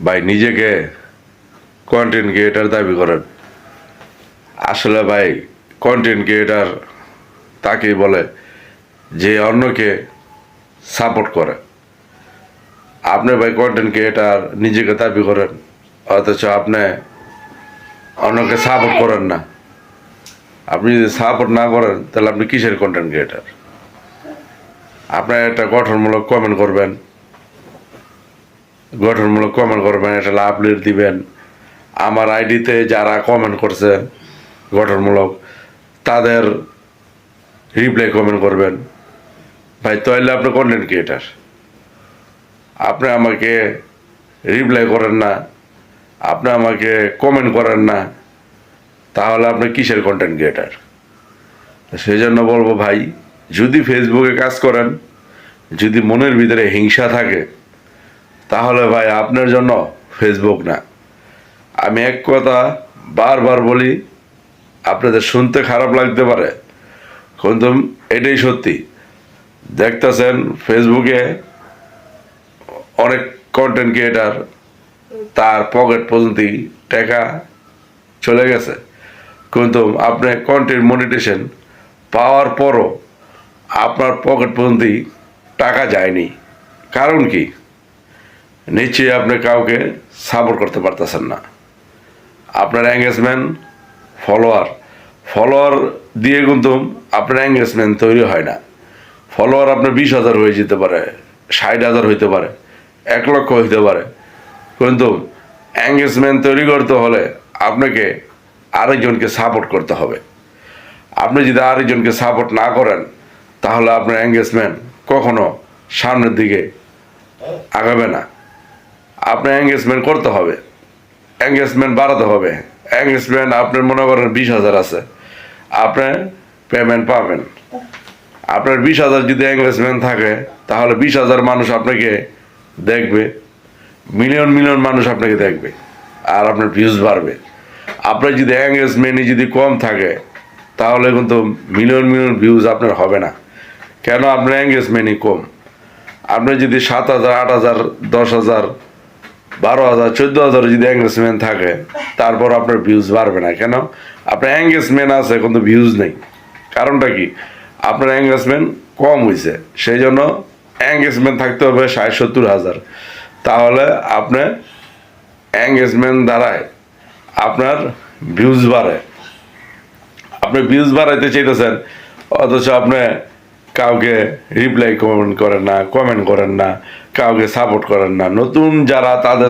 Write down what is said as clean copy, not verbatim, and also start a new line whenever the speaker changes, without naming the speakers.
ভাই নিজেকে content creator দাবি করেন। আসলে ভাই কন্টেন্ট ক্রিয়েটার তাকেই বলে যে অন্যকে সাপোর্ট করে। আপনি ভাই কন্টেন্ট ক্রিয়েটার নিজেকে দাবি করেন, অথচ আপনি অন্যকে সাপোর্ট করেন না। আপনি যদি সাপোর্ট না করেন তাহলে আপনি কিসের কন্টেন্ট ক্রিয়েটার? আপনার একটা গঠনমূলক কমেন্ট করবেন, একটা লাভ লিড দিবেন। আমার আইডিতে যারা কমেন্ট করছে গঠনমূলক, তাদের রিপ্লাই কমেন্ট করবেন। ভাই তাহলে আপনি কন্টেন্ট ক্রিয়েটার। আপনি আমাকে রিপ্লাই করেন না, আপনি আমাকে কমেন্ট করেন না, তাহলে আপনি কিসের কন্টেন্ট ক্রিয়েটার? সেই জন্য বলবো ভাই, যদি ফেসবুকে কাজ করেন, যদি মনের ভিতরে হিংসা থাকে, তাহলে ভাই আপনার জন্য ফেসবুক না। আমি এক কথা বারবার বলি, আপনাদের শুনতে খারাপ লাগতে পারে, কিন্তু এটাই সত্যি। দেখতেছেন ফেসবুকে অনেক কন্টেন্ট ক্রিয়েটার তার পকেট পর্যন্ত টাকা চলে গেছে, কিন্তু আপনি কন্টেন্ট মনিটেশন পাওয়ার পরও আপনার পকেট পর্যন্ত টাকা যায়নি। কারণ কি? নিশ্চয়ই আপনি কাউকে সাপোর্ট করতে পারতেছেন না। আপনার এঙ্গেজমেন্ট ফলোয়ার দিয়ে কিন্তু আপনার এঙ্গেজমেন্ট তৈরি হয় না। ফলোয়ার আপনার 20,000 হয়ে যেতে পারে, 60,000 হইতে পারে, 1,00,000 হইতে পারে, কিন্তু এঙ্গেজমেন্ট তৈরি করতে হলে আপনাকে আরেকজনকে সাপোর্ট করতে হবে। আপনি যদি আরেকজনকে সাপোর্ট না করেন, তাহলে আপনার এঙ্গেজমেন্ট কখনো সামনের দিকে আগাবে না। আপনার এঙ্গেজমেন্ট করতে হবে, এঙ্গেজমেন্ট বাড়াতে হবে। এঙ্গেজমেন্ট আপনার মনে করেন 20,000 আছে, আপনার পেমেন্ট পাবেন। আপনার 20,000 যদি এঙ্গেজমেন্ট থাকে, তাহলে 20,000 মানুষ আপনাকে দেখবে, মিলিয়ন মিলিয়ন মানুষ আপনাকে দেখবে, আর আপনার ভিউজ বাড়বে। আপনার যদি এঙ্গেজমেন্টই যদি কম থাকে, তাহলে কিন্তু মিলিয়ন মিলিয়ন ভিউজ আপনার হবে না। কেন? আপনার এঙ্গেজমেন্টই কম। আপনি যদি 7,000, 8,000, 10,000, 12,000, 14,000 যদি এঙ্গেজমেন্ট থাকে, তারপর আপনার ভিউজ বাড়বে না। কেন? আপনার এঙ্গেজমেন্ট আছে কিন্তু ভিউজ নেই। কারণটা কি? আপনার এঙ্গেজমেন্ট কম হয়েছে, সেই জন্য এঙ্গেজমেন্ট থাকতে হবে 60-70,000, তাহলে আপনার এঙ্গেজমেন্ট দ্বারায় আপনার ভিউজ বাড়ে। আপনি ভিউজ বাড়াইতে চাইতেছেন, অথচ আপনি কাউকে রিপ্লাই কমেন্ট করেন না, কাউকে সাপোর্ট করেন না। নতুন যারা তাদের